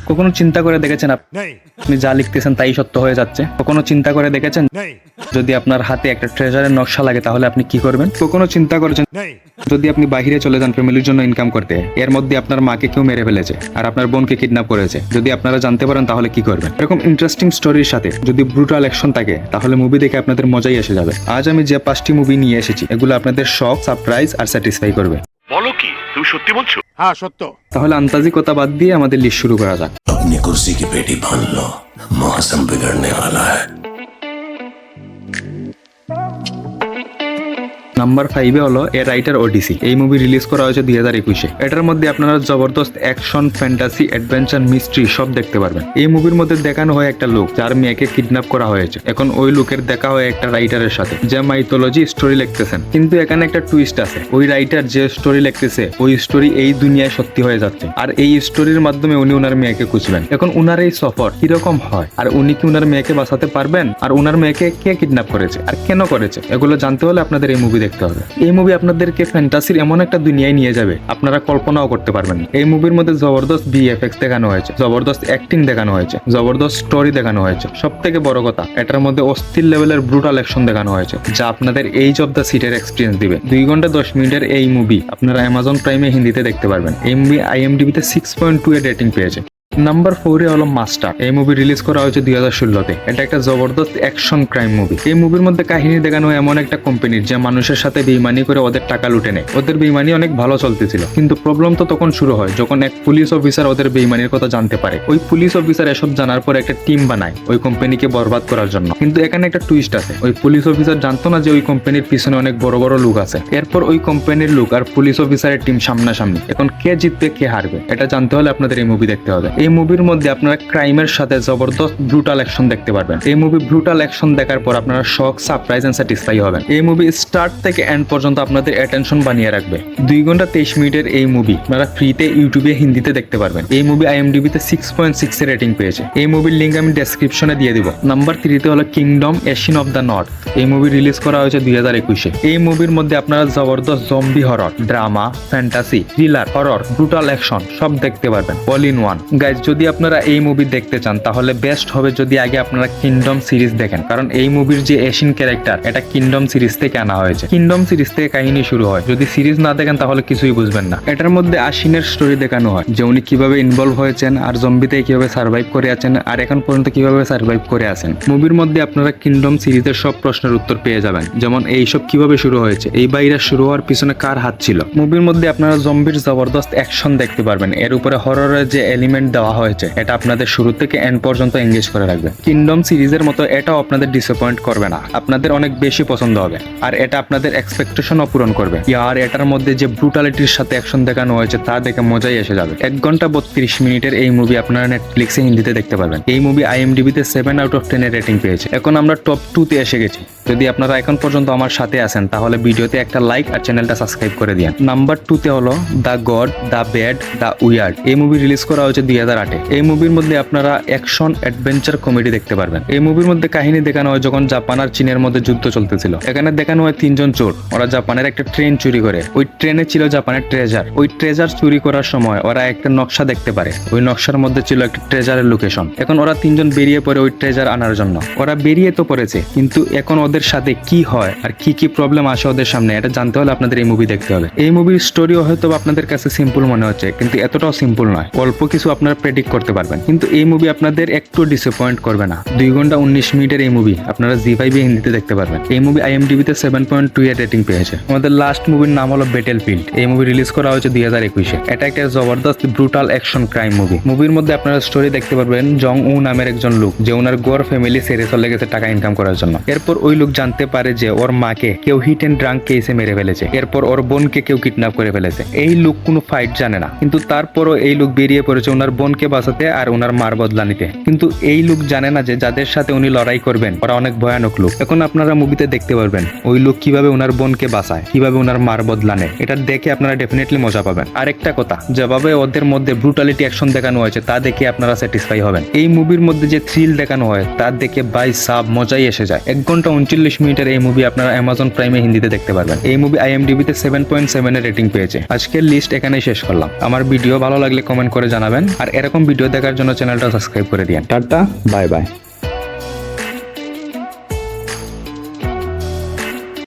কখনো চিন্তা করে দেখেছেন আপনি যা লিখতেছেন তাই সত্য হয়ে যাচ্ছে? কখনো চিন্তা করে দেখেছেন যদি আপনার হাতে একটা ট্রেজারের নকশা লাগে তাহলে আপনি কি করবেন? কখনো চিন্তা করেছেন যদি আপনি বাহিরে চলে যান ফ্যামিলির জন্য ইনকাম করতে, এর মধ্যে আপনার মাকে কেউ মেরে ফেলেছে আর আপনার বোনকে কিডন্যাপ করেছে, যদি আপনারা জানতে পারেন তাহলে কি করবেন? এরকম ইন্টারেস্টিং স্টোরির সাথে যদি ব্রুটাল অ্যাকশন থাকে তাহলে মুভি দেখে আপনাদের মজাই এসে যাবে। আজ আমি যে 5টি মুভি নিয়ে এসেছি এগুলো আপনাদের শক, সারপ্রাইজ আর স্যাটিসফাই করবে। বলো কি, তুমি সত্যি বলছো? হ্যাঁ সত্য। তাহলে আন্তাজি কথা বাদ দিয়ে আমাদের লিস্ট শুরু করা যাক। अपनी कुर्सी की पेटी बांध लो, मौसम बिगड़ने वाला है। নাম্বার 5 হলো এ রাইটার ওডিসি। এই মুভি রিলিজ করা হয়েছে 2021-এ। এটার মধ্যে আপনারা জবরদস্ত অ্যাকশন, ফ্যান্টাসি, অ্যাডভেঞ্চার, মিস্ট্রি সব দেখতে পারবেন। এই মুভির মধ্যে দেখানো হয় একটা লোক যার মেয়েকে কিডন্যাপ করা হয়েছে। এখন ওই লোকের দেখা হয় একটা রাইটারের সাথে যে মাইথোলজি স্টোরি লিখতেছেন, কিন্তু এখানে একটা টুইস্ট আছে। ওই রাইটার যে স্টোরি লিখতেছে ওই স্টোরি এই দুনিয়ায় সত্যি হয়ে যাচ্ছে, আর এই স্টোরির মাধ্যমে উনি ওনার মেয়েকে খুঁজবেন। এখন উনার এই সফর কিরকম হয়, আর উনি কি উনার মেয়েকে বাঁচাতে পারবেন, আর উনার মেয়েকে কে কিডন্যাপ করেছে আর কেন করেছে, এগুলো জানতে হলে আপনাদের এই মুভি দেখতে হবে। এই মুভি আপনাদেরকে ফ্যান্টাসির এমন একটা দুনিয়ায় নিয়ে যাবে আপনারা কল্পনাও করতে পারবেন না। এই মুভির মধ্যে জবরদস্ত ভিএফএক্স দেখানো হয়েছে, জবরদস্ত অ্যাক্টিং দেখানো হয়েছে, জবরদস্ত স্টোরি দেখানো হয়েছে। সব থেকে বড় কথা, এটার মধ্যে অস্থির লেভেলের ব্রুটাল অ্যাকশন দেখানো হয়েছে যা আপনাদের এইজ অফ দ্য সিটের এক্সপিরিয়েন্স দিবে। 2 ঘন্টা 10 মিনিটের এই মুভি আপনারা অ্যামাজন প্রাইমে হিন্দিতে দেখতে পারবেন। এই মুভি IMDb-তে 6.2 এর রেটিং পেয়েছে। নাম্বার 4-এ হলো মাস্টার। এই মুভি রিলিজ করা হয়েছে 2016-তে। এটা একটা জবরদস্ত অ্যাকশন ক্রাইম মুভি। এই মুভির মধ্যে কাহিনী দেখানো এমন একটা কোম্পানির যে মানুষের সাথে বেইমানি করে ওদের টাকা লুটে নেয়। ওদের বেইমানি অনেক ভালো চলতেছিল, কিন্তু প্রবলেম তো তখন শুরু হয় যখন এক পুলিশ অফিসার ওদের বেইমানির কথা জানতে পারে। ওই পুলিশ অফিসার এসব জানার পর একটা টিম বানায় ওই কোম্পানিকে বরবাদ করার জন্য। কিন্তু এখানে একটা টুইস্ট আছে, ওই পুলিশ অফিসার জানতো না যে ওই কোম্পানির পিছনে অনেক বড় বড় লোক আছে। এরপর ওই কোম্পানির লোক আর পুলিশ অফিসারের টিম সামনাসামনি। এখন কে জিতবে কে হারবে এটা জানতে হলে আপনাদের এই মুভি দেখতে হবে। এই মুভির মধ্যে আপনারা ক্রাইমের সাথে জবরদস্ত ব্রুটাল অ্যাকশন দেখতে পারবেন। এই মুভি ব্রুটাল অ্যাকশন দেখার পর আপনারা শক, সারপ্রাইজ এন্ড স্যাটিসফাই হবেন। এই মুভি স্টার্ট থেকে এন্ড পর্যন্ত আপনাদের অ্যাটেনশন বানিয়ে রাখবে। 2 ঘন্টা 23 মিনিটের এই মুভি আপনারা ফ্রিতে ইউটিউবে হিন্দিতে দেখতে পারবেন। এই মুভি IMDb-তে 6.6 এর রেটিং পেয়েছে। এই মুভির লিংক আমি ডেসক্রিপশনে দিয়ে দিব। নাম্বার 3-তে হলো Kingdom Ashin of the North. এই মুভি রিলিজ করা হয়েছে 2021-এ। এই মুভির মধ্যে আপনারা জবরদস্ত zombie horror, drama, fantasy, thriller, horror, brutal action সব দেখতে পারবেন অল ইন ওয়ান। গাইজ, যদি আপনারা এই মুভি দেখতে চান তাহলে বেস্ট হবে যদি আগে আপনারা কিংডম সিরিজ দেখেন, কারণ এই মুভির যে এশিয়ান ক্যারেক্টার এটা কিংডম সিরিজ থেকে আনা হয়েছে। কিংডম সিরিজ থেকে কাহিনী শুরু হয়। যদি সিরিজ না দেখেন তাহলে কিছুই বুঝবেন না। এটার মধ্যে আশিনের স্টোরি দেখানো হয় যে উনি কিভাবে ইনভলভ হয়েছেন আর জম্বিতে কিভাবে সার্ভাইভ করে আছেন আর এখন পর্যন্ত কিভাবে সার্ভাইভ করে আছেন। মুভির মধ্যে আপনারা কিংডম সিরিজের সব প্রশ্নের উত্তর পেয়ে যাবেন, যেমন এইসব কিভাবে শুরু হয়েছে, এই ভাইরাস শুরু হওয়ার পিছনে কার হাত ছিল। মুভির মধ্যে আপনারা জম্বির জবরদস্ত অ্যাকশন দেখতে পারবেন। এর উপরে হররের যে এলিমেন্ট দেওয়া হয়েছে এটা আপনাদের শুরু থেকে এন্ড পর্যন্ত এঙ্গেজ করে রাখবে। কিংডম সিরিজের মতো এটাও আপনাদের ডিসঅ্যাপয়েন্ট করবে না, আপনাদের অনেক বেশি পছন্দ হবে আর এটা আপনাদের এক্সপেকটেশনও পূরণ করবে। আর এটার মধ্যে যে ব্রুটালিটির সাথে অ্যাকশন দেখানো হয়েছে তা দেখে মজাই এসে যাবে। 1 ঘন্টা 32 মিনিটের এই মুভি আপনারা নেটফ্লিক্সে হিন্দিতে দেখতে পারবেন। এই মুভি IMDb-তে 7/10 এর রেটিং পেয়েছে। এখন আমরা টপ 2-তে এসে গেছি। যদি আপনারা এখন পর্যন্ত আমার সাথে আছেন তাহলে ভিডিওতে একটা লাইক আর চ্যানেলটা সাবস্ক্রাইব করে দিন। নাম্বার 2-তে হলো the god, the bad, the weird. এই মুভি রিলিজ করা হয়েছে 2008-এ। এই মুভির মধ্যে আপনারা অ্যাকশন, অ্যাডভেঞ্চার, কমেডি দেখতে পারবেন। এই মুভির মধ্যে কাহিনী দেখানো হয় যখন জাপান আর চীনের মধ্যে যুদ্ধ চলতেছিল। এখানে দেখানো হয় 3 জন চোর। ওরা জাপানের একটা ট্রেন চুরি করে। ওই ট্রেনে ছিল জাপানের ট্রেজার। ওই ট্রেজার চুরি করার সময় ওরা একটা নকশা দেখতে পারে। ওই নকশার মধ্যে ছিল একটা ট্রেজারের লোকেশন। এখন ওরা 3 জন বেরিয়ে পড়ে ওই ট্রেজার আনার জন্য। ওরা বেরিয়ে তো পড়েছে, কিন্তু এখন ওদের সাথে কি হয় আর কি কি প্রবলেম আসে ওদের সামনে এটা জানতে হলে আপনাদের এই মুভি দেখতে হবে। এই মুভির স্টোরিও হয়তো আপনাদের কাছে সিম্পল মনে হচ্ছে, কিন্তু এতটাও সিম্পল নয়। অল্প কিছু আপনারা প্রেডিক্ট করতে পারবেন, কিন্তু এই মুভি আপনাদের একটু ডিসঅ্যাপয়েন্ট করবে না। 2 ঘন্টা 19 মিনিটের এই মুভি আপনারা জি5-এ হিন্দিতে দেখতে পারবেন। এই মুভি IMDb-তে 7.2 এর রেটিং পেয়েছে। আমাদের লাস্ট মুভির নাম হলো ব্যাটেলফিল্ড। এই মুভি রিলিজ করা হয়েছে 2021-এ। এটা একটা জবরদস্ত ব্রুটাল অ্যাকশন ক্রাইম মুভি। মুভির মধ্যে আপনারা স্টোরি দেখতে পারবেন জং উ নামের একজন লোক যে ওনার গোর ফ্যামিলি ছেড়ে চলে গেছে টাকা ইনকাম করার জন্য। এরপর ওই লোক জানতে পারে যে ওর মাকে কেউ হিট এন্ড ড্রাঙ্ক কেসে মেরে ফেলেছে। এরপর ওর বোনকে কেউ কিডন্যাপ করে ফেলেছে। এই লোক কোনো ফাইট জানে না, কিন্তু তারপরও এই লোক বেরিয়ে পড়েছে ওনার বোনকে বাঁচাতে আর ওনার মার বদলা নিতে। কিন্তু এই লোক জানে না যে যাদের সাথে উনি লড়াই করবেন ওরা অনেক ভয়ানক লোক। এখন আপনারা মুভিতে দেখতে পারবেন ওই লোক কিভাবে ওনার বোনকে বাঁচায়, কিভাবে ওনার মার বদলা নেয়। এটা দেখে আপনারা ডেফিনেটলি মজা পাবেন। আরেকটা কথা, যেভাবে ওদের মধ্যে ব্রুটালিটি অ্যাকশন দেখানো হয়েছে তা দেখে আপনারা স্যাটিসফাই হবেন। এই মুভির মধ্যে যে থ্রিল দেখানো হয় তা দেখে বাই সাব মজাই এসে যায়। 1 ঘন্টা 45 মিনিটের এই মুভি আপনারা অ্যামাজন প্রাইমে হিন্দিতে দেখতে পারবেন। এই মুভি IMDb-তে 7.7 এর রেটিং পেয়েছে। আজকের লিস্ট এখানেই শেষ করলাম। আমার ভিডিও ভালো লাগলে কমেন্ট করে জানাবেন, আর এরকম ভিডিও দেখার জন্য চ্যানেলটা সাবস্ক্রাইব করে দিন। Tata, bye bye.